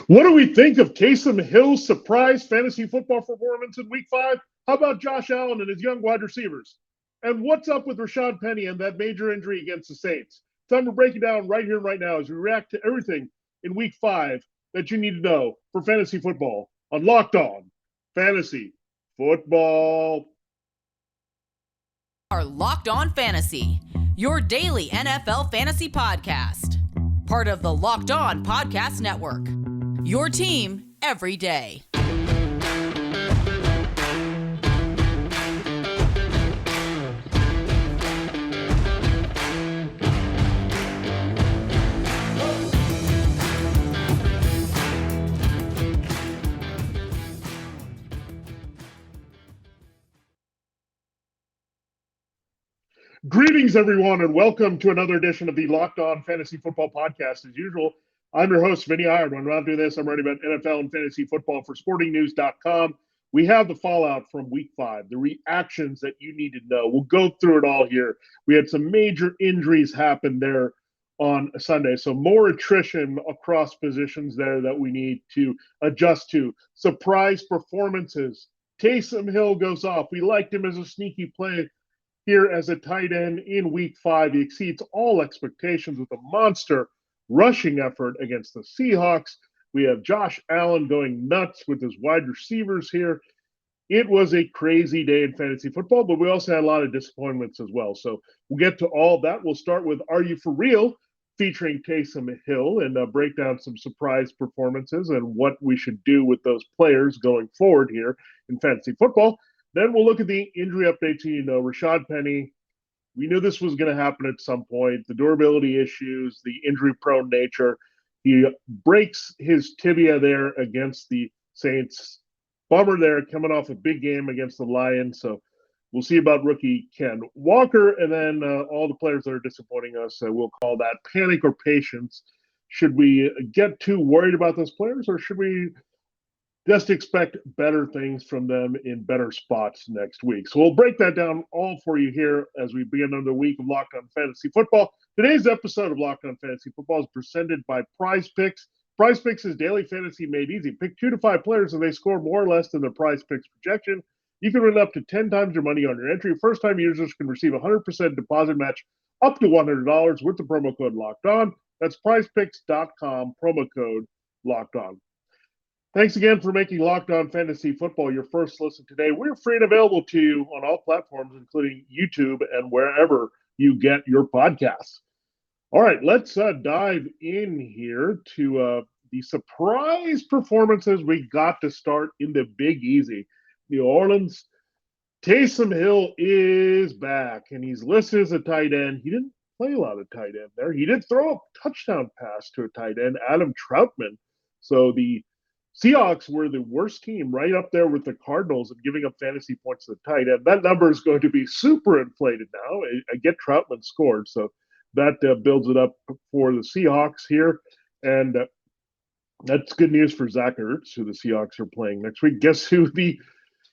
What do we think of Taysom Hill's surprise fantasy football performance in Week 5? How about Josh Allen and his young wide receivers? And what's up with Rashaad Penny and that major injury against the Saints? Time to break it down right here and right now as we react to everything in Week 5 that you need to know for fantasy football on Locked On Fantasy Football. Our Locked On Fantasy, your daily NFL fantasy podcast. Part of the Locked On Podcast Network. Your team every day. Greetings, everyone, and welcome to another edition of the Locked On Fantasy Football Podcast. As usual, I'm your host, Vinnie Iyer. When I'm not doing this, I'm writing about NFL and fantasy football for sportingnews.com. We have the fallout from Week 5, the reactions that you need to know. We'll go through it all here. We had some major injuries happen there on Sunday, so more attrition across positions there that we need to adjust to. Surprise performances. Taysom Hill goes off. We liked him as a sneaky play here as a tight end in Week 5. He exceeds all expectations with a monster rushing effort against the Seahawks. We have Josh Allen going nuts with his wide receivers here. It was a crazy day in fantasy football, but we also had a lot of disappointments as well. So we'll get to all that. We'll start with Are You For Real? Featuring Taysom Hill and break down some surprise performances and what we should do with those players going forward here in fantasy football. Then we'll look at the injury updates. Rashaad Penny, we knew this was going to happen at some point. The durability issues, the injury-prone nature. He breaks his tibia there against the Saints. Bummer there, coming off a big game against the Lions. So we'll see about rookie Ken Walker. And then all the players that are disappointing us, we'll call that panic or patience. Should we get too worried about those players, or should we just expect better things from them in better spots next week? So we'll break that down all for you here as we begin another week of Locked On Fantasy Football. Today's episode of Locked On Fantasy Football is presented by PrizePicks. PrizePicks is daily fantasy made easy. Pick 2 to 5 players and they score more or less than their PrizePicks projection. You can win up to 10 times your money on your entry. First-time users can receive a 100% deposit match up to $100 with the promo code Locked On. That's PrizePicks.com, promo code Locked On. Thanks again for making Locked On Fantasy Football your first listen today. We're free and available to you on all platforms, including YouTube and wherever you get your podcasts. All right, let's dive in here to the surprise performances we got to start in the Big Easy. New Orleans, Taysom Hill is back, and he's listed as a tight end. He didn't play a lot of tight end there. He did throw a touchdown pass to a tight end, Adam Troutman. So the Seahawks were the worst team, right up there with the Cardinals and giving up fantasy points to the tight end. That number is going to be super inflated now. I get Troutman scored, so that builds it up for the Seahawks here. And that's good news for Zach Ertz, who the Seahawks are playing next week. Guess who the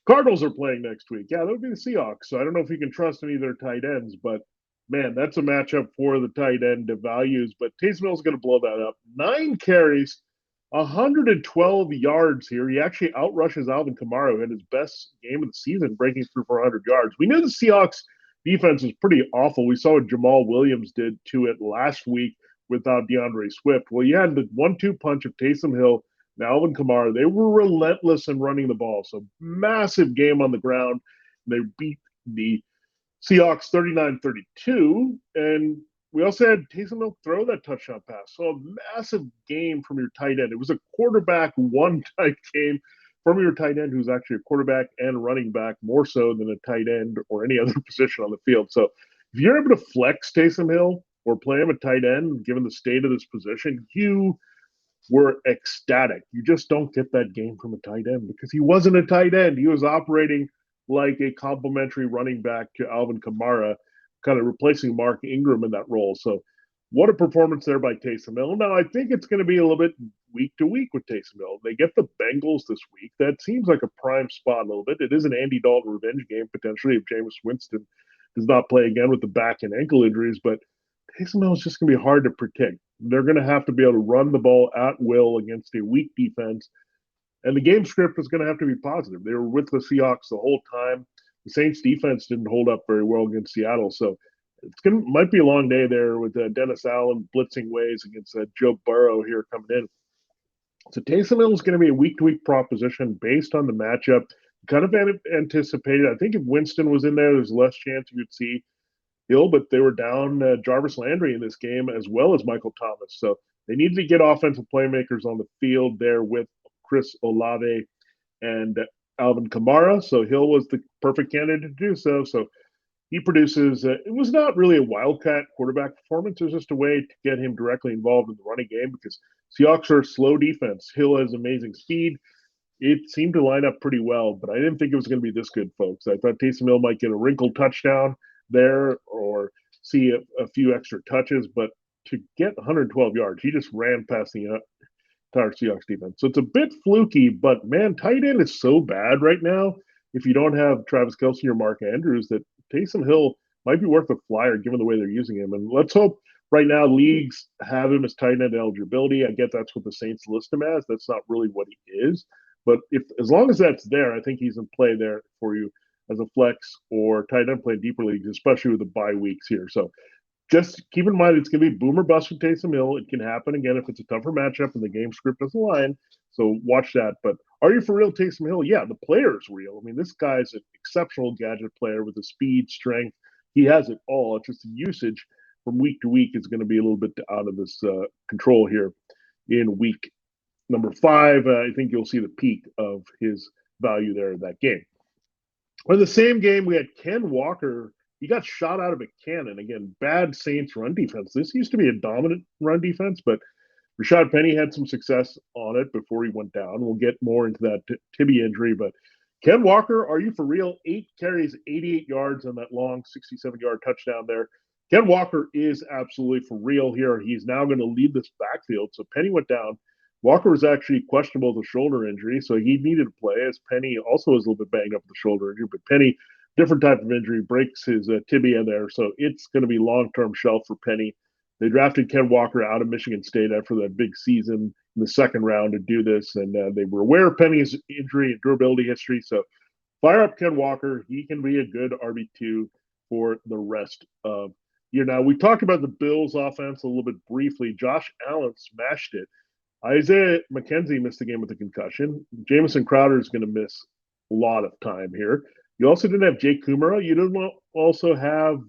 Cardinals are playing next week? Yeah, that would be the Seahawks. So I don't know if you can trust any of their tight ends, but man, that's a matchup for the tight end values. But Taysom Hill's going to blow that up. 9 carries. 112 yards here. He actually outrushes Alvin Kamara, who had his best game of the season, breaking through 400 yards. We knew the Seahawks defense was pretty awful. We saw what Jamal Williams did to it last week without DeAndre Swift. Well, you had the 1-2 punch of Taysom Hill and Alvin Kamara. They were relentless in running the ball. So massive game on the ground. They beat the Seahawks 39-32, and we also had Taysom Hill throw that touchdown pass. So a massive game from your tight end. It was a quarterback one type game from your tight end, who's actually a quarterback and running back, more so than a tight end or any other position on the field. So if you're able to flex Taysom Hill or play him at tight end, given the state of this position, you were ecstatic. You just don't get that game from a tight end because he wasn't a tight end. He was operating like a complimentary running back to Alvin Kamara, kind of replacing Mark Ingram in that role. So what a performance there by Taysom Hill. Now, I think it's going to be a little bit week to week with Taysom Hill. They get the Bengals this week. That seems like a prime spot a little bit. It is an Andy Dalton revenge game, potentially, if Jameis Winston does not play again with the back and ankle injuries. But Taysom Hill is just going to be hard to predict. They're going to have to be able to run the ball at will against a weak defense. And the game script is going to have to be positive. They were with the Seahawks the whole time. The Saints defense didn't hold up very well against Seattle. So might be a long day there with Dennis Allen blitzing ways against Joe Burrow here coming in. So Taysom Hill is going to be a week-to-week proposition based on the matchup. Kind of anticipated. I think if Winston was in there, there's less chance you would see Hill, but they were down Jarvis Landry in this game as well as Michael Thomas. So they needed to get offensive playmakers on the field there with Chris Olave and Alvin Kamara. So Hill was the perfect candidate to do so. So he produces. It was not really a wildcat quarterback performance. It was just a way to get him directly involved in the running game because Seahawks are a slow defense. Hill has amazing speed. It seemed to line up pretty well, but I didn't think it was going to be this good, folks. I thought Taysom Hill might get a wrinkled touchdown there or see a few extra touches, but to get 112 yards, he just ran past the entire Seahawks defense. So it's a bit fluky, but man, tight end is so bad right now. If you don't have Travis Kelce or Mark Andrews, that Taysom Hill might be worth a flyer given the way they're using him. And let's hope right now leagues have him as tight end eligibility. I get that's what the Saints list him as. That's not really what he is. But as long as that's there, I think he's in play there for you as a flex or tight end play in deeper leagues, especially with the bye weeks here. So just keep in mind it's going to be boom or bust with Taysom Hill. It can happen again if it's a tougher matchup and the game script doesn't align. So watch that. But are you for real Taysom Hill? Yeah, the player's real. I mean, this guy's an exceptional gadget player with the speed, strength. He has it all. It's just the usage from week to week is going to be a little bit out of this control here in week number 5. I think you'll see the peak of his value there in that game. In the same game, we had Ken Walker. He got shot out of a cannon. Again, bad Saints run defense. This used to be a dominant run defense, but Rashaad Penny had some success on it before he went down. We'll get more into that tibia injury, but Ken Walker, are you for real? 8 carries, 88 yards on that long 67-yard touchdown there. Ken Walker is absolutely for real here. He's now going to lead this backfield. So Penny went down. Walker was actually questionable with a shoulder injury, so he needed to play, as Penny also was a little bit banged up with the shoulder injury. But Penny, different type of injury, breaks his tibia there, so it's going to be long-term shelf for Penny. They drafted Ken Walker out of Michigan State after that big season in the second round to do this, and they were aware of Penny's injury and durability history, so fire up Ken Walker. He can be a good RB2 for the rest of year. Now, we talked about the Bills' offense a little bit briefly. Josh Allen smashed it. Isaiah McKenzie missed the game with a concussion. Jamison Crowder is going to miss a lot of time here. You also didn't have Jake Kumara. You didn't also have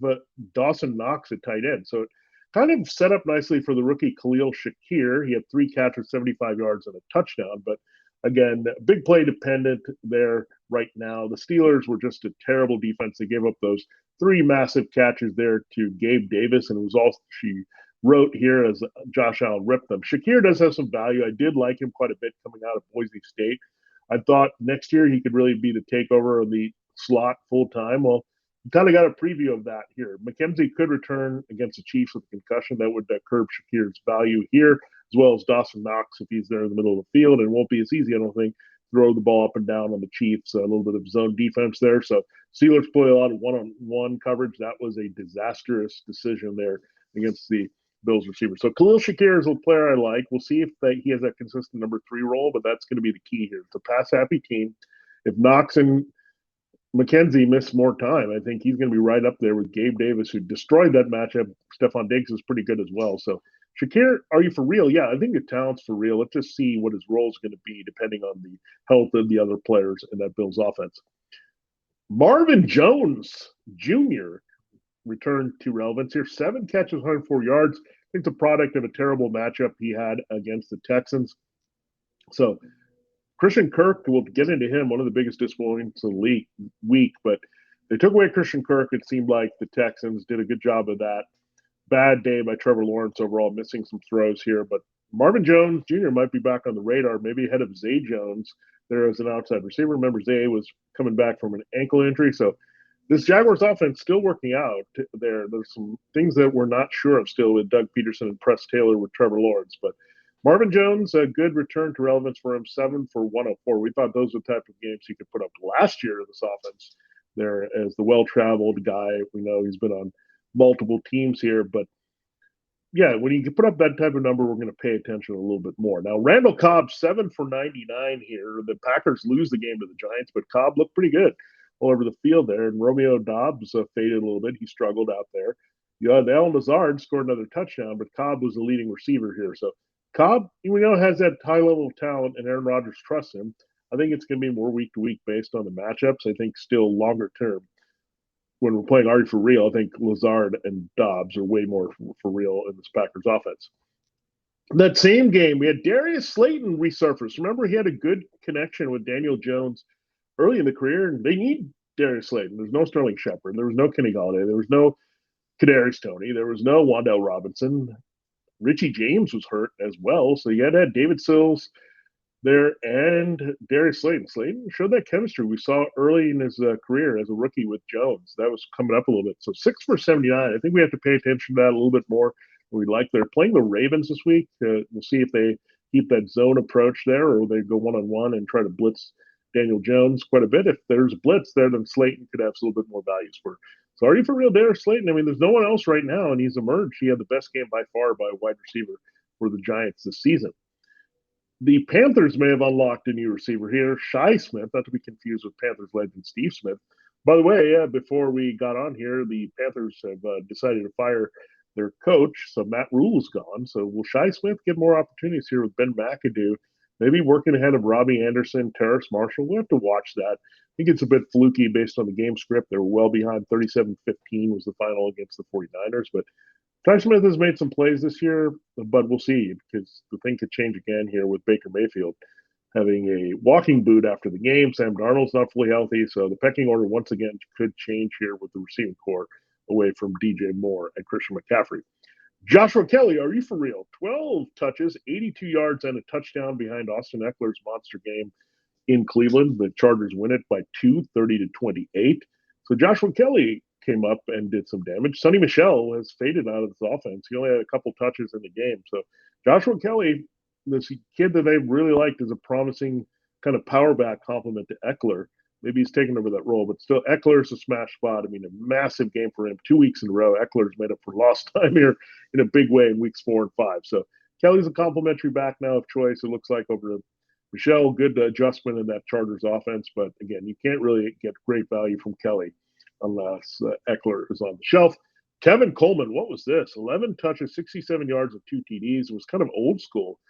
Dawson Knox at tight end. So it kind of set up nicely for the rookie Khalil Shakir. He had 3 catches, 75 yards, and a touchdown. But again, big play dependent there right now. The Steelers were just a terrible defense. They gave up those 3 massive catches there to Gabe Davis, and it was all she wrote here as Josh Allen ripped them. Shakir does have some value. I did like him quite a bit coming out of Boise State. I thought next year he could really be the takeover of the slot full time. Well, you kind of got a preview of that here. McKenzie could return against the Chiefs with a concussion. That would curb Shakir's value here, as well as Dawson Knox if he's there in the middle of the field. It won't be as easy, I don't think, throw the ball up and down on the Chiefs. A little bit of zone defense there. So Steelers play a lot of one-on-one coverage. That was a disastrous decision there against the Bills receiver. So Khalil Shakir is a player I like. We'll see if he has that consistent number 3 role, but that's going to be the key here. It's a pass-happy team. If Knox and McKenzie miss more time, I think he's going to be right up there with Gabe Davis, who destroyed that matchup. Stephon Diggs is pretty good as well. So Shakir, are you for real? Yeah, I think the talent's for real. Let's just see what his role is going to be depending on the health of the other players in that Bills offense. Marvin Jones Jr. returned to relevance here. 7 catches, 104 yards. I think it's a product of a terrible matchup he had against the Texans. So Christian Kirk, we'll get into him, one of the biggest disappointments in the week, but they took away Christian Kirk. It seemed like the Texans did a good job of that. Bad day by Trevor Lawrence overall, missing some throws here, but Marvin Jones Jr. might be back on the radar, maybe ahead of Zay Jones there as an outside receiver. Remember, Zay was coming back from an ankle injury, so this Jaguars offense still working out there. There's some things that we're not sure of still with Doug Peterson and Press Taylor with Trevor Lawrence. But Marvin Jones, a good return to relevance for him, 7 for 104. We thought those were the type of games he could put up last year in this offense there as the well-traveled guy. We know he's been on multiple teams here, but yeah, when you put up that type of number, we're going to pay attention a little bit more. Now, Randall Cobb, 7 for 99 here. The Packers lose the game to the Giants, but Cobb looked pretty good all over the field there. And Romeo Dobbs faded a little bit. He struggled out there. Allen Lazard scored another touchdown, but Cobb was the leading receiver here. So Cobb, we know, has that high level of talent, and Aaron Rodgers trusts him. I think it's going to be more week to week based on the matchups. I think still longer term, when we're playing Are You For Real, I think Lazard and Dobbs are way more for real in this Packers offense. That same game, we had Darius Slayton resurface. Remember, he had a good connection with Daniel Jones early in the career, and they need Darius Slayton. There's no Sterling Shepard. There was no Kenny Galladay. There was no Kadarius Toney. There was no Wan'Dale Robinson. Richie James was hurt as well, so you had to have David Sills there and Darius Slayton. Slayton showed that chemistry we saw early in his career as a rookie with Jones. That was coming up a little bit. So 6 for 79. I think we have to pay attention to that a little bit more. They're playing the Ravens this week. We'll see if they keep that zone approach there, or they go one-on-one and try to blitz Daniel Jones quite a bit. If there's a blitz there, then Slayton could have a little bit more values for. So Are You For Real, Darius Slayton? I mean, there's no one else right now, and he's emerged. He had the best game by far by a wide receiver for the Giants this season. The Panthers may have unlocked a new receiver here, Shi Smith, not to be confused with Panthers legend Steve Smith. By the way, before we got on here, the Panthers have decided to fire their coach, so Matt Rule is gone. So will Shi Smith get more opportunities here with Ben McAdoo, maybe working ahead of Robbie Anderson, Terrace Marshall? We'll have to watch that. I think it's a bit fluky based on the game script. They were well behind. 37-15 was the final against the 49ers, but Shi Smith has made some plays this year, but we'll see, because the thing could change again here with Baker Mayfield having a walking boot after the game. Sam Darnold's not fully healthy, so the pecking order once again could change here with the receiving core away from DJ Moore and Christian McCaffrey. Joshua Kelly, Are You For Real? 12 touches, 82 yards, and a touchdown behind Austin Eckler's monster game in Cleveland. The Chargers win it by 2, 30-28. So Joshua Kelly came up and did some damage. Sonny Michel has faded out of this offense. He only had a couple touches in the game. So Joshua Kelly, this kid that they really liked, is a promising kind of power back complement to Eckler. Maybe he's taken over that role, but still Eckler's a smash spot. I mean, a massive game for him. 2 weeks in a row. Eckler's made up for lost time here in a big way in weeks 4 and 5. So Kelly's a complimentary back now of choice, it looks like, over to Michel. Good adjustment in that Chargers offense. But again, you can't really get great value from Kelly unless Eckler is on the shelf. Tevin Coleman, what was this? 11 touches, 67 yards, and 2 TDs. It was kind of old school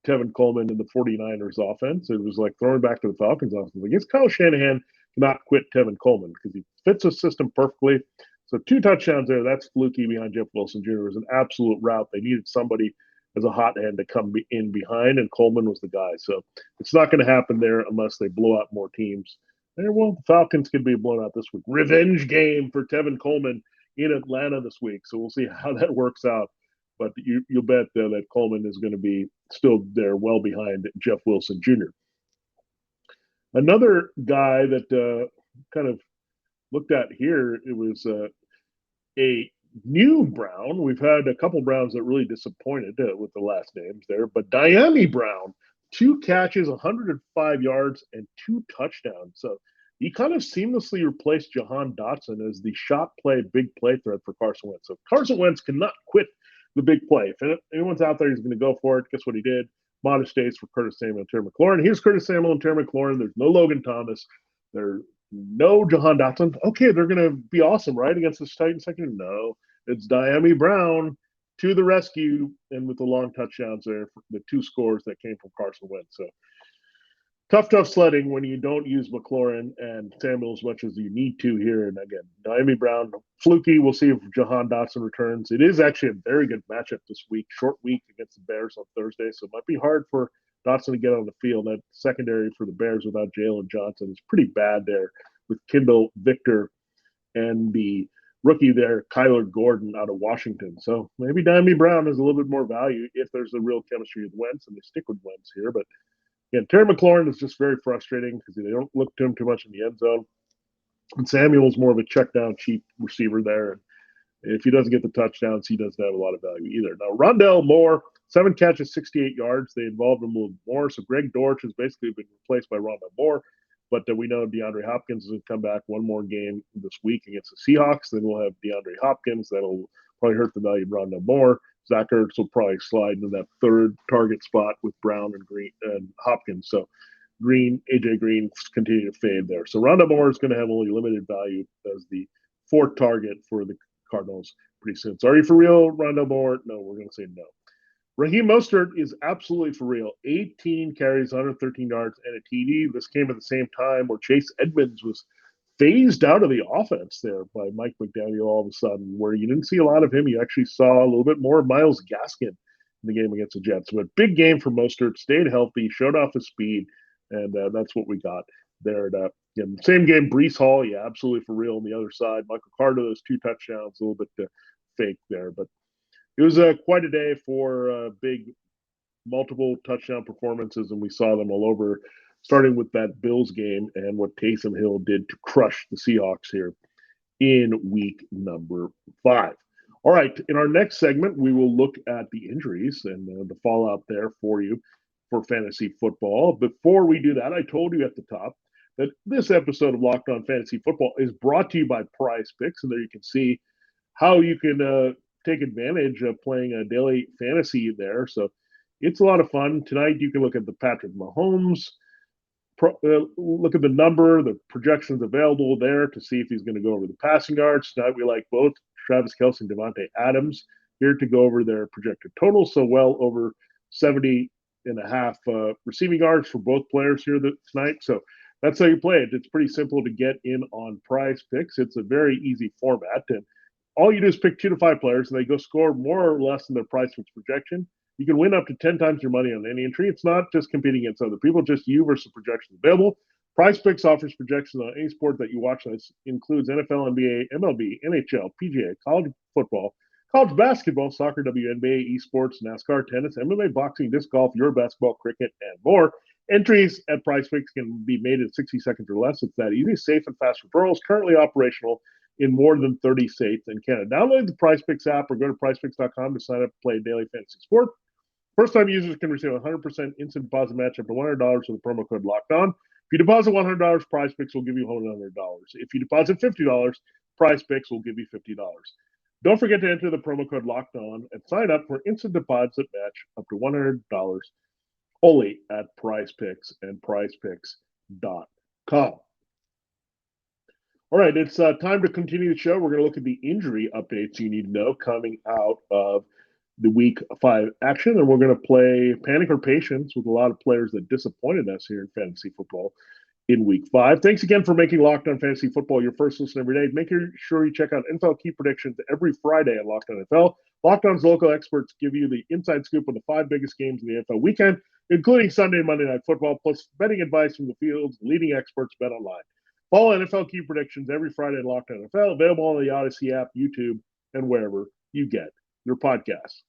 Tevin Coleman in the 49ers offense. It was like throwing back to the Falcons offense. I guess Kyle Shanahan cannot quit Tevin Coleman because he fits the system perfectly. So 2 touchdowns there. That's fluky behind Jeff Wilson Jr. It was an absolute route. They needed somebody as a hot hand to come in behind, and Coleman was the guy. So it's not going to happen there unless they blow out more teams. And well, the Falcons could be blown out this week. Revenge game for Tevin Coleman in Atlanta this week. So we'll see how that works out. But you'll bet that Coleman is going to be still there well behind Jeff Wilson Jr. Another guy that kind of looked at here, it was a new Brown. We've had a couple Browns that really disappointed with the last names there. But Dyami Brown, 2 catches, 105 yards, and 2 touchdowns. So he kind of seamlessly replaced Jahan Dotson as the shot play, big play threat for Carson Wentz. So Carson Wentz cannot quit the big play. If anyone's out there, he's going to go for it. Guess what he did? Modest days for Curtis Samuel and Terry McLaurin. Here's Curtis Samuel and Terry McLaurin. There's no Logan Thomas. There's no Jahan Dotson. Okay, they're going to be awesome, right, against this Titans second? No. It's Dyami Brown to the rescue, and with the long touchdowns there, the 2 scores that came from Carson Wentz. So tough sledding when you don't use McLaurin and Samuel as much as you need to here. And again, Dyami Brown, fluky. We'll see if Jahan Dotson returns. It is actually a very good matchup this week, short week against the Bears on Thursday. So it might be hard for Dotson to get on the field. That secondary for the Bears without Jalen Johnson is pretty bad there with Kendall Victor and the rookie there, Kyler Gordon out of Washington. So maybe Dyami Brown has a little bit more value if there's a real chemistry with Wentz, and they stick with Wentz here. But again, Terry McLaurin is just very frustrating because they don't look to him too much in the end zone. And Samuel's more of a check down, cheap receiver there. And if he doesn't get the touchdowns, he doesn't have a lot of value either. Now, Rondell Moore, 7 catches, 68 yards. They involved him a little more. So Greg Dortch has basically been replaced by Rondell Moore. But we know DeAndre Hopkins is going to come back one more game this week against the Seahawks. Then we'll have DeAndre Hopkins. That'll probably hurt the value of Rondo Moore. Zach Ertz will probably slide into that third target spot with Brown and Green and Hopkins. So AJ Green continue to fade there. So Rondo Moore is going to have only limited value as the fourth target for the Cardinals pretty soon. So are you for real, Rondo Moore? No, we're going to say no. Raheem Mostert is absolutely for real. 18 carries, 113 yards, and a TD. This came at the same time where Chase Edmonds was phased out of the offense there by Mike McDaniel all of a sudden, where you didn't see a lot of him. You actually saw a little bit more of Myles Gaskin in the game against the Jets. But big game for Mostert, stayed healthy, showed off his speed, and that's what we got there. In the same game, Breece Hall, yeah, absolutely for real on the other side. Michael Carter, those 2 touchdowns, a little bit fake there. But it was quite a day for big multiple touchdown performances, and we saw them all over, starting with that Bills game and what Taysom Hill did to crush the Seahawks here in week number 5. All right, in our next segment, we will look at the injuries and the fallout there for you for fantasy football. Before we do that, I told you at the top that this episode of Locked On Fantasy Football is brought to you by PrizePicks, and there you can see how you can take advantage of playing a daily fantasy there. So it's a lot of fun. Tonight, you can look at the Patrick Mahomes, look at the number, the projections available there to see if he's going to go over the passing yards. Tonight, we like both Travis Kelce and Devontae Adams here to go over their projected totals. So well over 70.5 receiving yards for both players here tonight. So that's how you play it. It's pretty simple to get in on PrizePicks. It's a very easy format, and all you do is pick 2 to 5 players, and they go score more or less than their PrizePicks projection. You can win up to 10 times your money on any entry. It's not just competing against other people, just you versus projections available. PrizePicks offers projections on any sport that you watch. This includes NFL, NBA, MLB, NHL, PGA, college football, college basketball, soccer, WNBA, esports, NASCAR, tennis, MMA, boxing, disc golf, Euro basketball, cricket, and more. Entries at PrizePicks can be made in 60 seconds or less. It's that easy, safe, and fast referrals. Currently operational in more than 30 states and Canada. Download the PrizePicks app or go to PrizePicks.com to sign up to play daily fantasy sport. First-time users can receive a 100% instant deposit match up to $100 with the promo code Locked On. If you deposit $100, PrizePicks will give you $100. If you deposit $50, PrizePicks will give you $50. Don't forget to enter the promo code Locked On and sign up for instant deposit match up to $100 only at PrizePicks and PrizePicks.com. All right, it's time to continue the show. We're going to look at the injury updates you need to know coming out of the Week 5 action, and we're going to play Panic or Patience with a lot of players that disappointed us here in fantasy football in Week 5. Thanks again for making Locked On Fantasy Football your first listen every day. Make sure you check out NFL Key Predictions every Friday at Locked On NFL. Locked On's local experts give you the inside scoop on the 5 biggest games of the NFL weekend, including Sunday and Monday Night Football, plus betting advice from the field's leading experts, BetOnline. Follow NFL Key Predictions every Friday at Locked On NFL, available on the Odyssey app, YouTube, and wherever you get your podcasts.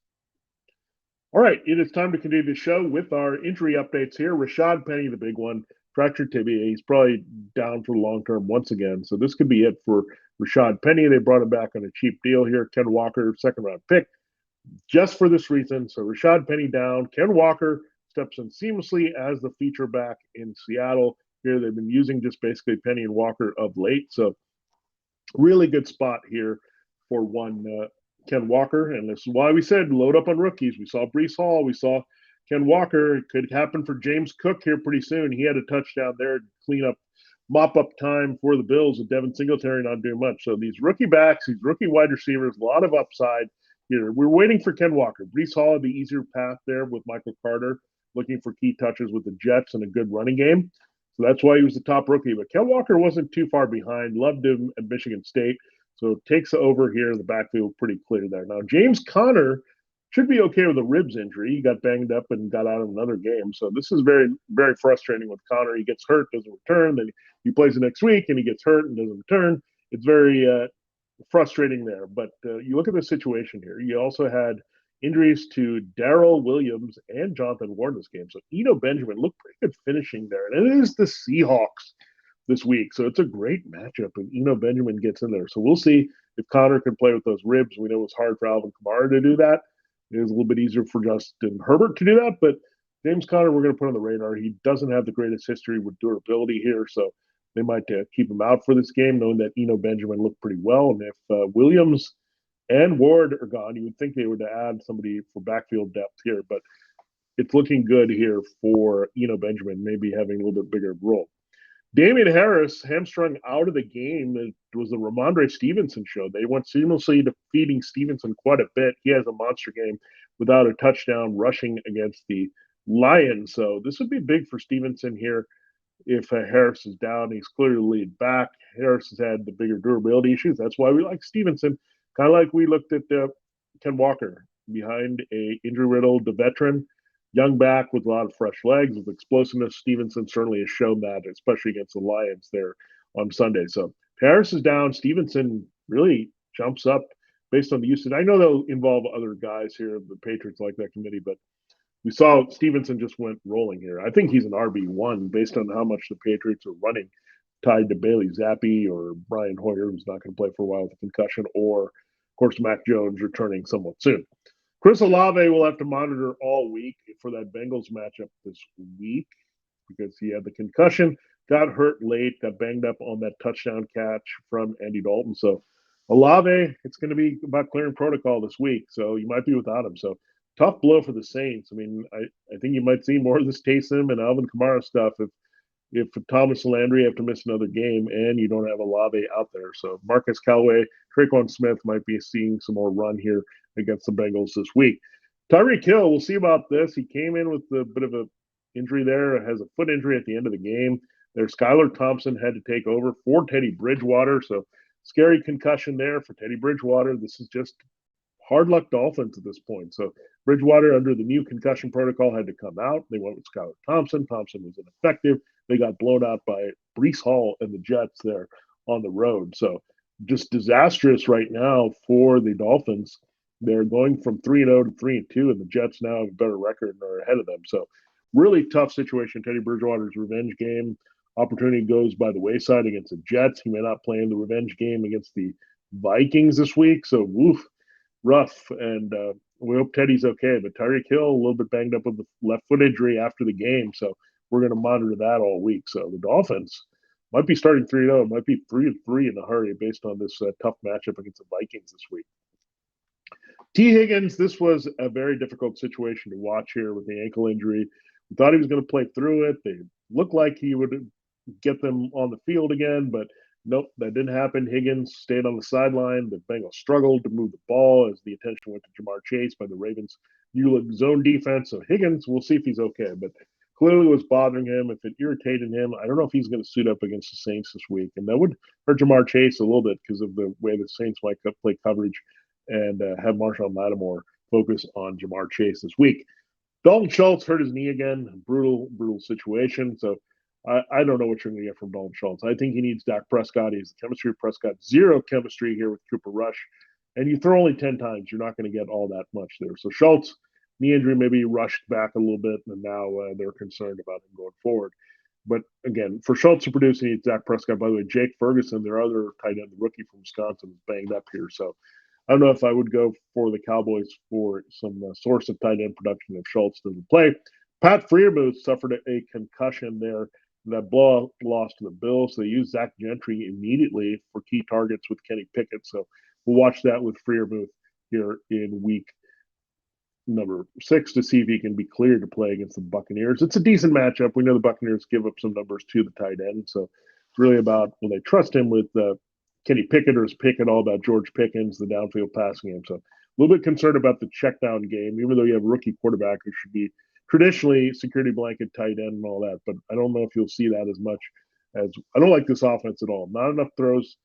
All right, it is time to continue the show with our injury updates here. Rashaad Penny, the big one, fractured tibia. He's probably down for the long term once again. So this could be it for Rashaad Penny. They brought him back on a cheap deal here. Ken Walker, 2nd-round pick, just for this reason. So Rashaad Penny down. Ken Walker steps in seamlessly as the feature back in Seattle. Here they've been using just basically Penny and Walker of late. So really good spot here for one Ken Walker. And this is why we said load up on rookies. We saw Breece Hall. We saw Ken Walker. It could happen for James Cook here pretty soon. He had a touchdown there to clean up, mop up time for the Bills with Devin Singletary not doing much. So these rookie backs, these rookie wide receivers, a lot of upside here. We're waiting for Ken Walker. Breece Hall had the easier path there with Michael Carter, looking for key touches with the Jets and a good running game. So that's why he was the top rookie. But Ken Walker wasn't too far behind. Loved him at Michigan State. So it takes over here in the backfield pretty clear there. Now, James Conner should be okay with a ribs injury. He got banged up and got out of another game. So this is very, very frustrating with Conner. He gets hurt, doesn't return. Then he plays the next week and he gets hurt and doesn't return. It's very frustrating there. But you look at the situation here. You also had injuries to Darrell Williams and Jonathan Ward this game. So Eno Benjamin looked pretty good finishing there. And it is the Seahawks this week. So it's a great matchup, and Eno Benjamin gets in there. So we'll see if Conner can play with those ribs. We know it's hard for Alvin Kamara to do that. It is a little bit easier for Justin Herbert to do that, but James Conner, we're going to put on the radar. He doesn't have the greatest history with durability here, so they might keep him out for this game, knowing that Eno Benjamin looked pretty well. And if Williams and Ward are gone. You would think they would add somebody for backfield depth here, but it's looking good here for Benjamin, maybe having a little bit bigger role. Damian Harris, hamstrung out of the game. It was the Ramondre Stevenson show. They went seamlessly defeating Stevenson quite a bit. He has a monster game without a touchdown rushing against the Lions. So this would be big for Stevenson here if Harris is down. He's clearly the lead back. Harris has had the bigger durability issues. That's why we like Stevenson, kind of like we looked at Ken Walker behind a injury-riddled veteran. Young back with a lot of fresh legs, with explosiveness. Stevenson certainly has shown that, especially against the Lions there on Sunday. So Harris is down. Stevenson really jumps up based on the usage. I know they'll involve other guys here. The Patriots like that committee, but we saw Stevenson just went rolling here. I think he's an RB1 based on how much the Patriots are running, tied to Bailey Zappi or Brian Hoyer, who's not going to play for a while with a concussion, or, of course, Mac Jones returning somewhat soon. Chris Olave will have to monitor all week for that Bengals matchup this week because he had the concussion, got hurt late, got banged up on that touchdown catch from Andy Dalton. So Olave, it's going to be about clearing protocol this week, so you might be without him. So tough blow for the Saints. I mean, I think you might see more of this Taysom and Alvin Kamara stuff if Thomas and Landry have to miss another game and you don't have Olave out there. So Marcus Callaway, Traquan Smith might be seeing some more run here against the Bengals this week. Tyreek Hill, we'll see about this. He came in with a bit of a injury there, has a foot injury at the end of the game. There's Skylar Thompson had to take over for Teddy Bridgewater. So scary concussion there for Teddy Bridgewater. This is just hard luck Dolphins at this point. So Bridgewater, under the new concussion protocol, had to come out. They went with Skylar Thompson. Thompson was ineffective. They got blown out by Breece Hall and the Jets there on the road. So just disastrous right now for the Dolphins. They're going from 3-0 to 3-2, and the Jets now have a better record and are ahead of them. So really tough situation. Teddy Bridgewater's revenge game opportunity goes by the wayside against the Jets. He may not play in the revenge game against the Vikings this week. So woof, rough. And we hope Teddy's okay. But Tyreek Hill, a little bit banged up with the left foot injury after the game. So we're going to monitor that all week. So the Dolphins might be starting 3-0, might be 3-3 in a hurry based on this tough matchup against the Vikings this week. T. Higgins, this was a very difficult situation to watch here with the ankle injury. We thought he was going to play through it. They looked like he would get them on the field again, but nope, that didn't happen. Higgins stayed on the sideline. The Bengals struggled to move the ball as the attention went to Jamar Chase by the Ravens' new zone defense. So Higgins, we'll see if he's okay, but clearly was bothering him. If it irritated him, I don't know if he's going to suit up against the Saints this week. And that would hurt Jamar Chase a little bit because of the way the Saints might play coverage and have Marshawn Lattimore focus on Jamar Chase this week. Dalton Schultz hurt his knee again. Brutal situation. So I don't know what you're going to get from Dalton Schultz. I think he needs Dak Prescott. He's the chemistry of Prescott. Zero chemistry here with Cooper Rush. And you throw only 10 times, you're not going to get all that much there. So Schultz, knee injury, maybe rushed back a little bit, and now they're concerned about him going forward. But again, for Schultz to produce, he needs Dak Prescott. By the way, Jake Ferguson, their other tight end, the rookie from Wisconsin, is banged up here. So I don't know if I would go for the Cowboys for some source of tight end production if Schultz doesn't play. Pat Freiermuth suffered a concussion there. That blowout loss to the Bills. They used Zach Gentry immediately for key targets with Kenny Pickett. So we'll watch that with Freiermuth here in week number 6 to see if he can be cleared to play against the Buccaneers. It's a decent matchup. We know the Buccaneers give up some numbers to the tight end. So it's really about will they trust him with Kenny Pickett, or is Pickett all about George Pickens, the downfield passing game? So a little bit concerned about the check down game, even though you have a rookie quarterback who should be traditionally security blanket, tight end, and all that. But I don't know if you'll see that as much as – I don't like this offense at all. Not enough throws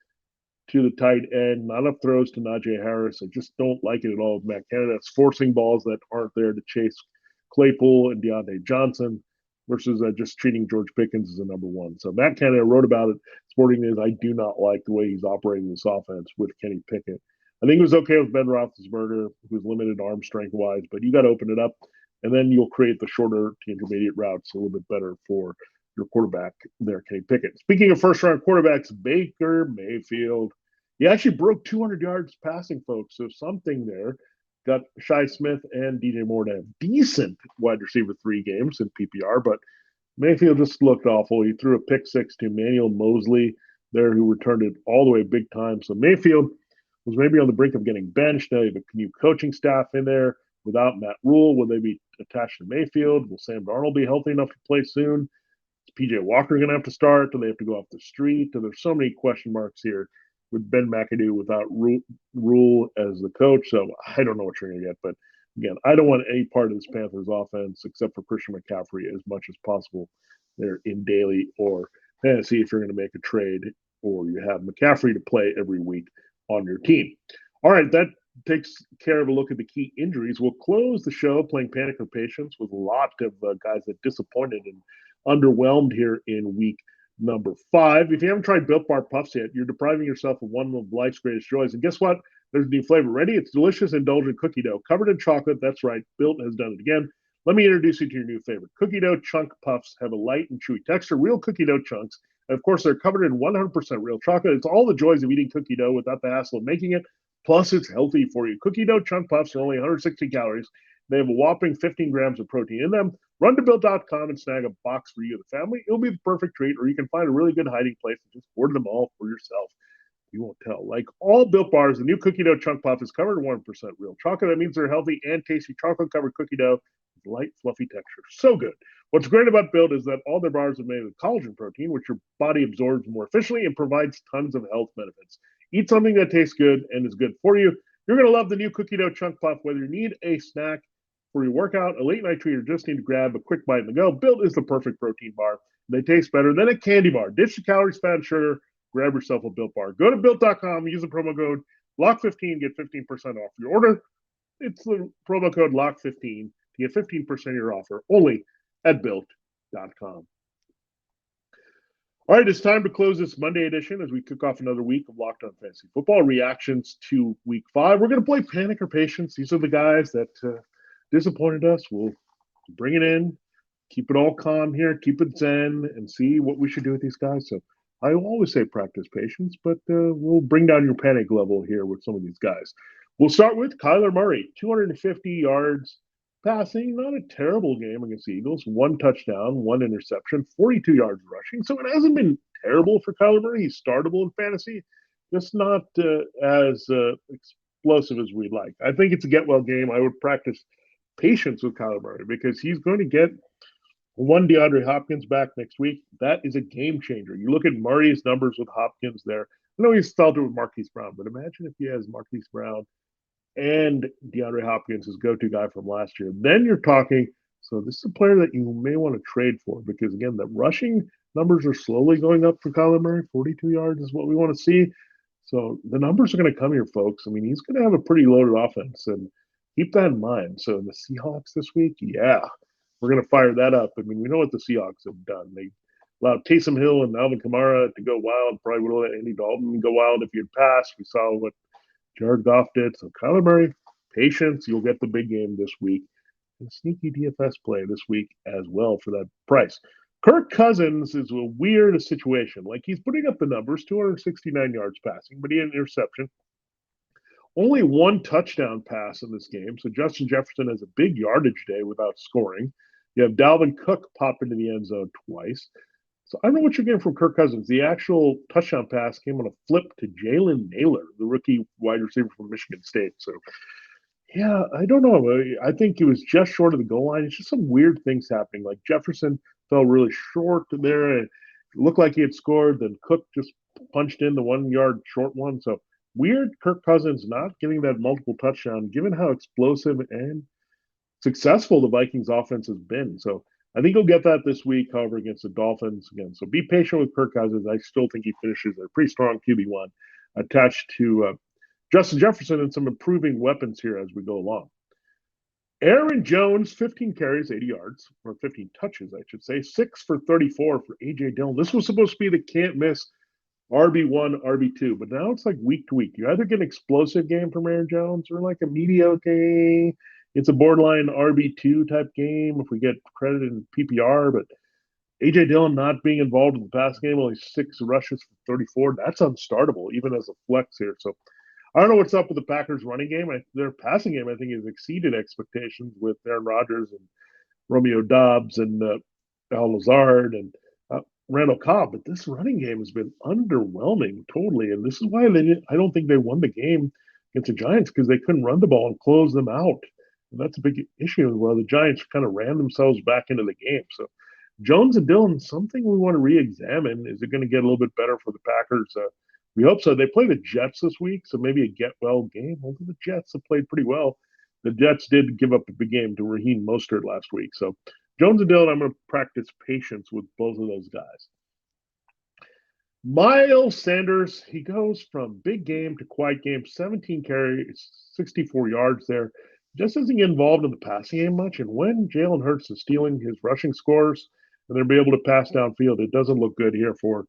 to the tight end, not enough throws to Najee Harris. I just don't like it at all with Matt Canada. It's forcing balls that aren't there to chase Claypool and Deontay Johnson versus just treating George Pickens as a number one. So Matt Canada wrote about it. Sporting News, I do not like the way he's operating this offense with Kenny Pickett. I think it was okay with Ben Roethlisberger, who's limited arm strength-wise, but you got to open it up. And then you'll create the shorter to intermediate routes a little bit better for your quarterback there, Kenny Pickett. Speaking of first-round quarterbacks, Baker Mayfield. He actually broke 200 yards passing, folks, so something there. Got Shi Smith and DJ Moore to have decent wide receiver 3 games in PPR, but Mayfield just looked awful. He threw a pick 6 to Emmanuel Mosley there, who returned it all the way big time. So Mayfield was maybe on the brink of getting benched. Now you have a new coaching staff in there without Matt Rule. Will they be attached to Mayfield? Will Sam Darnold be healthy enough to play soon? Is PJ Walker going to have to start? Do they have to go off the street? There's so many question marks here with Ben McAdoo without Rule as the coach. So I don't know what you're going to get. But again, I don't want any part of this Panthers offense except for Christian McCaffrey as much as possible there in daily or fantasy if you're going to make a trade or you have McCaffrey to play every week on your team. All right, that takes care of a look at the key injuries. We'll close the show playing Panic or Patience with a lot of guys that disappointed and underwhelmed here in week number 5. If you haven't tried Built Bar Puffs yet, you're depriving yourself of one of life's greatest joys. And guess what? There's a new flavor ready. It's delicious, indulgent cookie dough covered in chocolate. That's right. Built has done it again. Let me introduce you to your new favorite. Cookie dough chunk puffs have a light and chewy texture, real cookie dough chunks. And of course, they're covered in 100% real chocolate. It's all the joys of eating cookie dough without the hassle of making it. Plus, it's healthy for you. Cookie dough chunk puffs are only 160 calories. They have a whopping 15 grams of protein in them. Run to Built.com and snag a box for you and the family. It'll be the perfect treat, or you can find a really good hiding place and just order them all for yourself. You won't tell. Like all Built Bars, the new cookie dough chunk puff is covered in 1% real chocolate. That means they're healthy and tasty chocolate-covered cookie dough with light, fluffy texture. So good. What's great about Built is that all their bars are made with collagen protein, which your body absorbs more efficiently and provides tons of health benefits. Eat something that tastes good and is good for you. You're going to love the new cookie dough chunk puff, whether you need a snack for your workout, a late night treat, or just need to grab a quick bite and go. Built is the perfect protein bar. They taste better than a candy bar. Ditch the calories, fat, and sugar. Grab yourself a Built Bar. Go to Built.com, use the promo code LOCK15, get 15% off your order. It's the promo code LOCK15 to get 15% of your offer only at Built.com. All right, it's time to close this Monday edition as we kick off another week of Locked On Fantasy Football reactions to Week 5. We're going to play Panic or Patience. These are the guys that disappointed us. We'll bring it in, keep it all calm here, keep it zen, and see what we should do with these guys. So I always say practice patience, but we'll bring down your panic level here with some of these guys. We'll start with Kyler Murray, 250 yards passing, not a terrible game against the Eagles. 1 touchdown, 1 interception, 42 yards rushing. So it hasn't been terrible for Kyler Murray. He's startable in fantasy, just not as explosive as we'd like. I think it's a get-well game. I would practice patience with Kyler Murray because he's going to get one DeAndre Hopkins back next week. That is a game changer. You look at Murray's numbers with Hopkins there. I know he's started with Marquise Brown, but imagine if he has Marquise Brown and DeAndre Hopkins, his go-to guy from last year. Then you're talking, so this is a player that you may want to trade for because, again, the rushing numbers are slowly going up for Kyler Murray. 42 yards is what we want to see. So the numbers are going to come here, folks. I mean, he's going to have a pretty loaded offense, and keep that in mind. So the Seahawks this week, yeah, we're going to fire that up. I mean, we know what the Seahawks have done. They allowed Taysom Hill and Alvin Kamara to go wild. Probably would have let Andy Dalton go wild if he had passed. We saw what Jared Goff did. So Kyler Murray, patience. You'll get the big game this week. And sneaky DFS play this week as well for that price. Kirk Cousins is a weird situation. Like, he's putting up the numbers, 269 yards passing, but he had an interception. Only 1 touchdown pass in this game. So Justin Jefferson has a big yardage day without scoring. You have Dalvin Cook pop into the end zone twice. So I don't know what you're getting from Kirk Cousins. The actual touchdown pass came on a flip to Jalen Naylor, the rookie wide receiver from Michigan State. So, yeah, I don't know. I think he was just short of the goal line. It's just some weird things happening. Like, Jefferson fell really short there. It looked like he had scored. Then Cook just punched in the 1-yard short one. So weird Kirk Cousins not getting that multiple touchdown, given how explosive and successful the Vikings offense has been. So I think he'll get that this week, however, against the Dolphins again. So be patient with Kirk Cousins. I still think he finishes a pretty strong QB1 attached to Justin Jefferson and some improving weapons here as we go along. Aaron Jones, 15 carries, 80 yards, or 15 touches, I should say, 6 for 34 for A.J. Dillon. This was supposed to be the can't-miss RB1, RB2, but now it's like week to week. You either get an explosive game from Aaron Jones or like a mediocre. It's a borderline RB2 type game if we get credit in PPR, but A.J. Dillon not being involved in the pass game, only 6 rushes for 34. That's unstartable, even as a flex here. So I don't know what's up with the Packers running game. Their passing game, I think, has exceeded expectations with Aaron Rodgers and Romeo Dobbs and Al Lazard. And Randall Cobb, but this running game has been underwhelming totally. And this is why I don't think they won the game against the Giants, because they couldn't run the ball and close them out. And that's a big issue. Well, the Giants kind of ran themselves back into the game. So Jones and Dillon, something we want to re-examine. Is it going to get a little bit better for the Packers? We hope so. They play the Jets this week, so maybe a get-well game. Although the Jets have played pretty well. The Jets did give up a big game to Raheem Mostert last week. So Jones and Dillon, I'm going to practice patience with both of those guys. Miles Sanders, he goes from big game to quiet game, 17 carries, 64 yards there. Just doesn't get involved in the passing game much. And when Jalen Hurts is stealing his rushing scores and they'll be able to pass downfield, it doesn't look good here for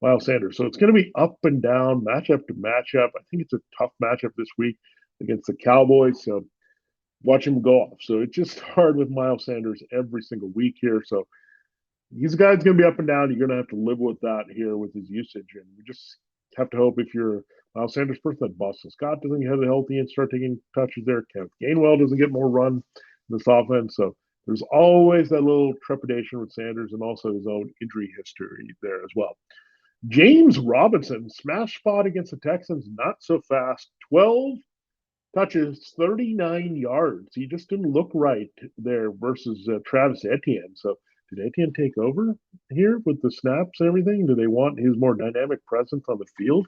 Miles Sanders. So it's going to be up and down, matchup to matchup. I think it's a tough matchup this week against the Cowboys. So watch him go off. So it's just hard with Miles Sanders every single week here. So he's a guy that's going to be up and down. You're going to have to live with that here with his usage. And you just have to hope, if you're a Miles Sanders person, that Boston Scott doesn't get healthy and start taking touches there. Kenneth Gainwell doesn't get more run in this offense. So there's always that little trepidation with Sanders, and also his own injury history there as well. James Robinson, smash spot against the Texans, not so fast. 12 touches, 39 yards. He just didn't look right there versus Travis Etienne. So did Etienne take over here with the snaps and everything? Do they want his more dynamic presence on the field?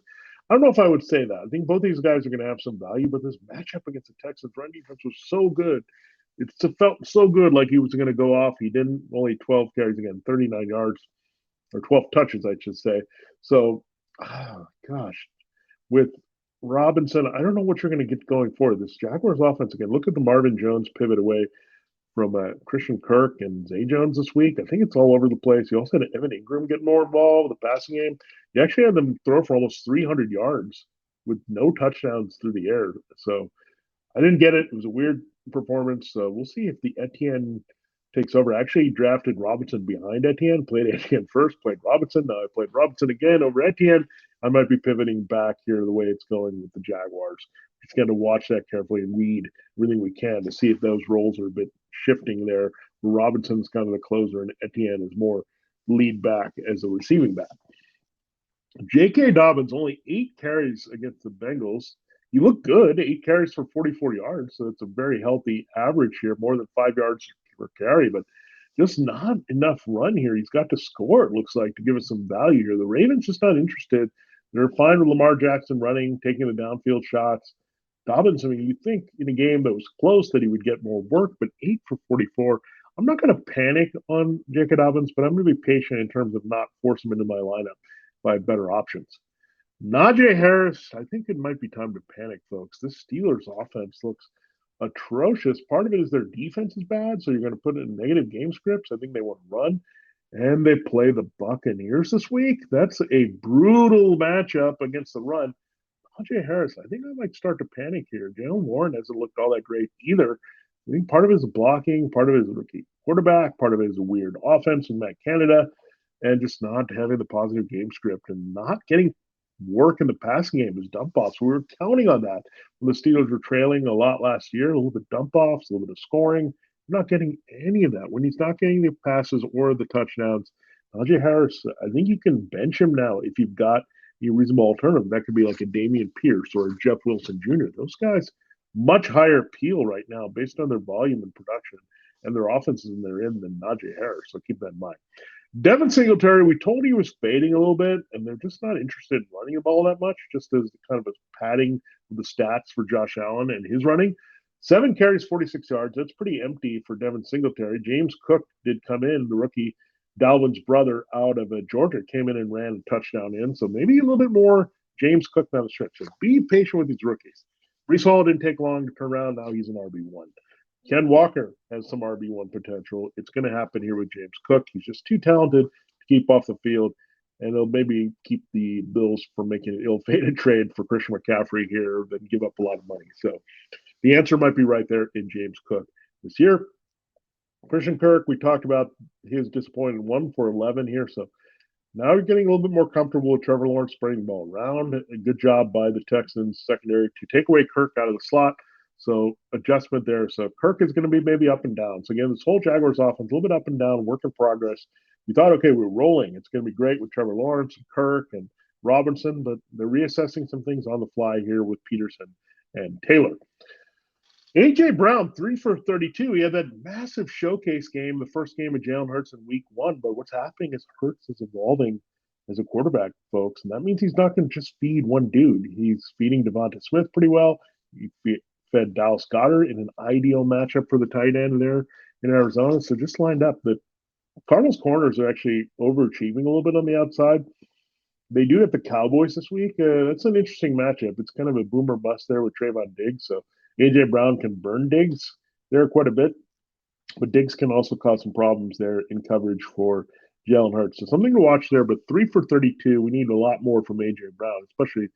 I don't know if I would say that. I think both these guys are going to have some value, but this matchup against the Texans run defense was so good. It felt so good like he was going to go off. He didn't. Only 12 carries again, 39 yards, or 12 touches, I should say. So, gosh, with Robinson, I don't know what you're going to get going for this Jaguars offense again. Look at the Marvin Jones pivot away from Christian Kirk and Zay Jones this week. I think it's all over the place. You also had Evan Ingram get more involved with the passing game. You actually had them throw for almost 300 yards with no touchdowns through the air. So I didn't get it. It was a weird performance. So we'll see if the Etienne takes over. I actually drafted Robinson behind Etienne, played Etienne first, played Robinson. Now I played Robinson again over Etienne. I might be pivoting back here the way it's going with the Jaguars. Just got to watch that carefully and read everything we can to see if those roles are a bit shifting there. Robinson's kind of the closer, and Etienne is more lead back as a receiving back. J.K. Dobbins, only 8 carries against the Bengals. He looked good, 8 carries for 44 yards, so it's a very healthy average here, more than 5 yards per carry, but just not enough run here. He's got to score, it looks like, to give us some value here. The Ravens just not interested. They're fine with Lamar Jackson running, taking the downfield shots. Dobbins, I mean, you'd think in a game that was close that he would get more work, but 8 for 44. I'm not going to panic on J.K. Dobbins, but I'm going to be patient in terms of not force him into my lineup by better options. Najee Harris, I think it might be time to panic, folks. This Steelers offense looks atrocious. Part of it is their defense is bad, so you're going to put in negative game scripts. I think they want to run, and they play the Buccaneers this week. That's a brutal matchup against the run. Najee Harris, I think I might start to panic here. Jalen Warren hasn't looked all that great either. I think part of it is blocking, part of it is a rookie quarterback, part of it is a weird offense in Matt Canada, and just not having the positive game script and not getting work in the passing game as dump offs. We were counting on that when the Steelers were trailing a lot last year, a little bit dump offs, a little bit of scoring. We're not getting any of that. When he's not getting the passes or the touchdowns, Najee Harris, I think you can bench him now if you've got a reasonable alternative. That could be like a Dameon Pierce or a Jeff Wilson Jr. Those guys, much higher appeal right now based on their volume and production and their offenses they're in than Najee Harris. So keep that in mind. Devin Singletary, we told he was fading a little bit, and they're just not interested in running the ball that much, just as kind of a padding of the stats for Josh Allen and his running. 7 carries, 46 yards. That's pretty empty for Devin Singletary. James Cook did come in, the rookie Dalvin's brother out of Georgia, came in and ran a touchdown in. So maybe a little bit more James Cook down the stretch. So be patient with these rookies. Breece Hall didn't take long to turn around. Now he's an RB1. Ken Walker has some RB1 potential. It's going to happen here with James Cook. He's just too talented to keep off the field, and it'll maybe keep the Bills from making an ill-fated trade for Christian McCaffrey here, then give up a lot of money. So the answer might be right there in James Cook this year. Christian Kirk, we talked about his disappointing 1 for 11 here. So now you're getting a little bit more comfortable with Trevor Lawrence spreading the ball around. A good job by the Texans secondary to take away Kirk out of the slot. So adjustment there. So Kirk is going to be maybe up and down. So again, this whole Jaguars offense, a little bit up and down, work in progress. we thought, okay, we're rolling. It's going to be great with Trevor Lawrence, and Kirk, and Robinson, but they're reassessing some things on the fly here with Peterson and Taylor. A.J. Brown, 3 for 32. He had that massive showcase game, the first game of Jalen Hurts in week 1. But what's happening is Hurts is evolving as a quarterback, folks. And that means he's not going to just feed one dude. He's feeding Devonta Smith pretty well. He fed Dallas Goedert in an ideal matchup for the tight end there in Arizona. So just lined up. But Cardinals corners are actually overachieving a little bit on the outside. They do have the Cowboys this week. That's an interesting matchup. It's kind of a boomer bust there with Trayvon Diggs. So A.J. Brown can burn Diggs there quite a bit, but Diggs can also cause some problems there in coverage for Jalen Hurts. So something to watch there, but 3 for 32. We need a lot more from A.J. Brown, especially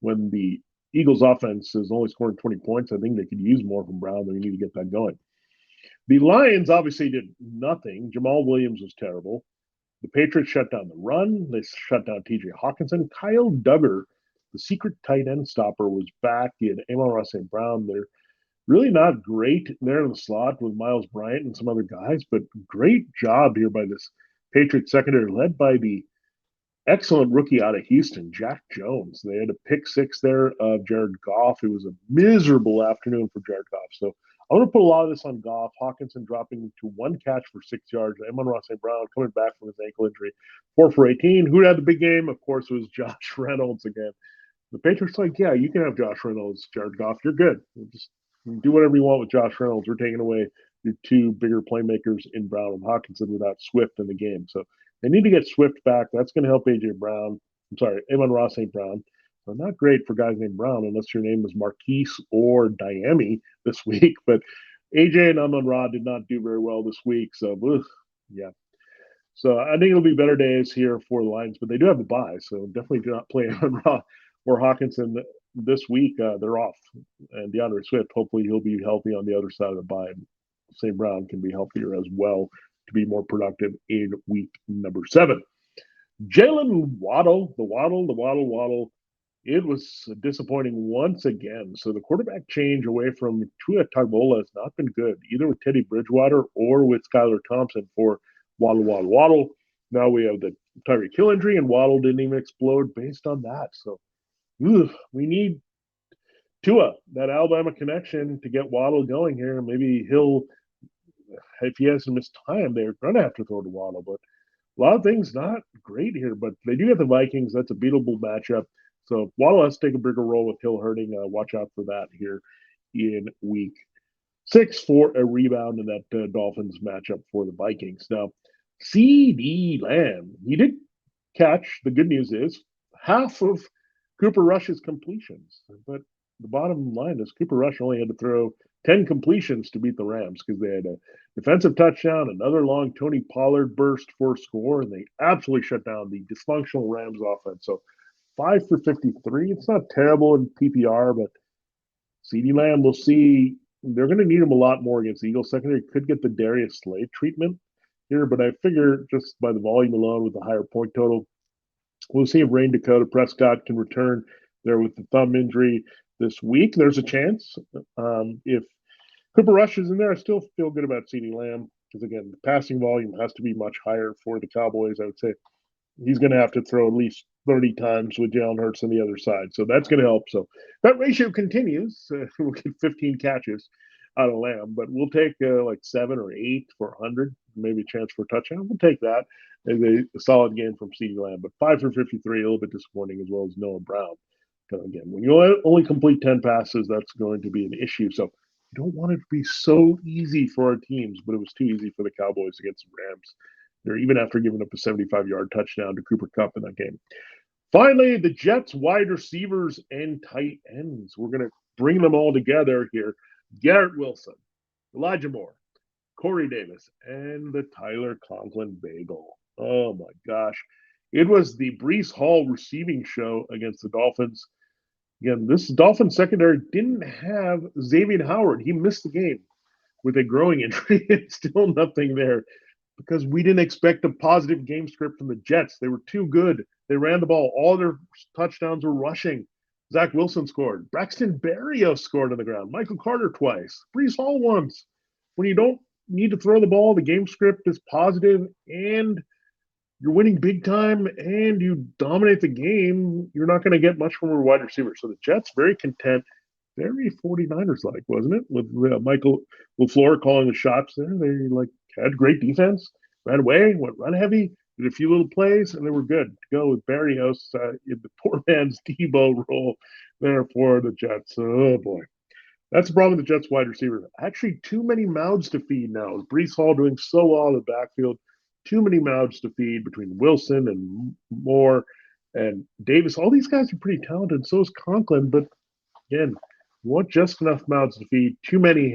when the Eagles offense is only scoring 20 points. I think they could use more from Brown. They need to get that going. The Lions obviously did nothing. Jamal Williams was terrible. The Patriots shut down the run. They shut down T.J. Hawkinson. Kyle Duggar, the secret tight end stopper, was back. He had Amon-Ra St. Brown. They're really not great there in the slot with Miles Bryant and some other guys, but great job here by this Patriots secondary, led by the excellent rookie out of Houston, Jack Jones. They had a pick 6 there of Jared Goff. It was a miserable afternoon for Jared Goff. So I'm going to put a lot of this on Goff. Hawkinson dropping to 1 catch for 6 yards. Amon-Ra St. Brown coming back from his ankle injury, 4 for 18. Who had the big game? Of course, it was Josh Reynolds again. The Patriots like, yeah, you can have Josh Reynolds, Jared Goff. You're good. Just do whatever you want with Josh Reynolds. We're taking away your 2 bigger playmakers in Brown and Hawkinson without Swift in the game. So they need to get Swift back. That's going to help A.J. Brown. I'm sorry, Amon-Ra St. Brown. So not great for guys named Brown unless your name is Marquise or Diami this week. But A.J. and Amon-Ra did not do very well this week. So, yeah. So I think it'll be better days here for the Lions. But they do have a bye, so definitely do not play Amon-Ra or Hawkinson this week. They're off. And DeAndre Swift, hopefully he'll be healthy on the other side of the bye. St. Brown can be healthier as well to be more productive in week number 7. Jalen Waddle, the Waddle. It was disappointing once again. So the quarterback change away from Tua Tagovailoa has not been good, either with Teddy Bridgewater or with Skylar Thompson for Waddle. Now we have the Tyreek Hill injury, and Waddle didn't even explode based on that. So we need Tua, that Alabama connection, to get Waddle going here. Maybe Hill, if he hasn't missed time, they're going to have to throw to Waddle. But a lot of things not great here. But they do have the Vikings. That's a beatable matchup. So Waddle has to take a bigger role with Hill hurting. Watch out for that here in week 6 for a rebound in that Dolphins matchup for the Vikings. Now, CeeDee Lamb, he did catch. The good news is half of Cooper Rush's completions. But the bottom line is Cooper Rush only had to throw 10 completions to beat the Rams because they had a defensive touchdown, another long Tony Pollard burst for a score, and they absolutely shut down the dysfunctional Rams offense. So 5 for 53. It's not terrible in PPR, but CeeDee Lamb, we'll see. They're going to need him a lot more against the Eagles. Secondary could get the Darius Slayton treatment here, but I figure just by the volume alone with the higher point total, we'll see if Rain Dakota Prescott can return there with the thumb injury this week. There's a chance. If Cooper Rush is in there, I still feel good about CeeDee Lamb because, again, the passing volume has to be much higher for the Cowboys. I would say he's going to have to throw at least 30 times with Jalen Hurts on the other side. So that's going to help. So that ratio continues. We'll get 15 catches out of Lamb, but we'll take like 7 or 8 for 100, maybe a chance for a touchdown. We'll take that as a solid game from CeeDee Lamb. But 5 for 53, a little bit disappointing, as well as Noah Brown. Again, when you only complete 10 passes, that's going to be an issue. So you don't want it to be so easy for our teams, but it was too easy for the Cowboys against the Rams. They're even after giving up a 75-yard touchdown to Cooper Kupp in that game. Finally, the Jets wide receivers and tight ends. We're going to bring them all together here. Garrett Wilson, Elijah Moore, Corey Davis, and the Tyler Conklin Bagel. Oh, my gosh. It was the Breece Hall receiving show against the Dolphins. Again, this Dolphins secondary didn't have Xavier Howard. He missed the game with a growing injury. It's still nothing there because we didn't expect a positive game script from the Jets. They were too good. They ran the ball. All their touchdowns were rushing. Zach Wilson scored. Braxton Berrios scored on the ground. Michael Carter twice. Breece Hall once. When you don't need to throw the ball, the game script is positive, and you're winning big time and you dominate the game, you're not going to get much from a wide receiver. So the Jets very content, very 49ers like, wasn't it? With Michael LaFleur calling the shots there. They like had great defense, ran away, went run heavy, did a few little plays, and they were good to go with Barrios in the poor man's Debo role there for the Jets. Oh boy. That's the problem with the Jets wide receiver. Actually, too many mouths to feed now. Brees Hall doing so well in the backfield. Too many mouths to feed between Wilson and Moore and Davis. All these guys are pretty talented. So is Conklin. But again, you want just enough mouths to feed. Too many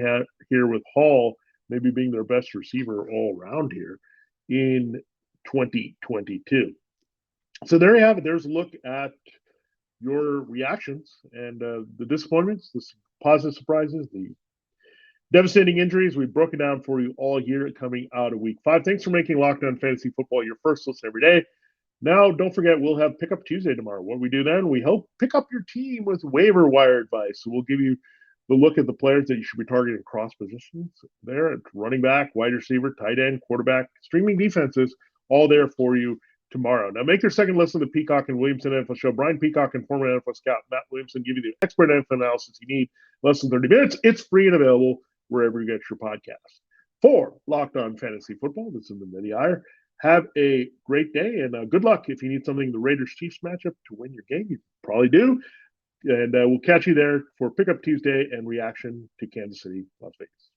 here with Hall maybe being their best receiver all around here in 2022. So there you have it. There's a look at your reactions and the disappointments, the positive surprises, the devastating injuries. We've broken down for you all year coming out of week 5. Thanks for making Locked On Fantasy Football your first listen every day. Now, don't forget, we'll have Pickup Tuesday tomorrow. What we do then, we help pick up your team with waiver wire advice. So we'll give you the look at the players that you should be targeting across positions there. Running back, wide receiver, tight end, quarterback, streaming defenses, all there for you tomorrow. Now, make your second listen to Peacock and Williamson NFL show. Brian Peacock and former NFL scout Matt Williamson give you the expert NFL analysis you need. Less than 30 minutes. It's free and available wherever you get your podcast. For Locked On Fantasy Football, this is Vinnie Iyer. Have a great day and good luck if you need something in the Raiders-Chiefs matchup to win your game. You probably do. And we'll catch you there for Pickup Tuesday and reaction to Kansas City, Las Vegas.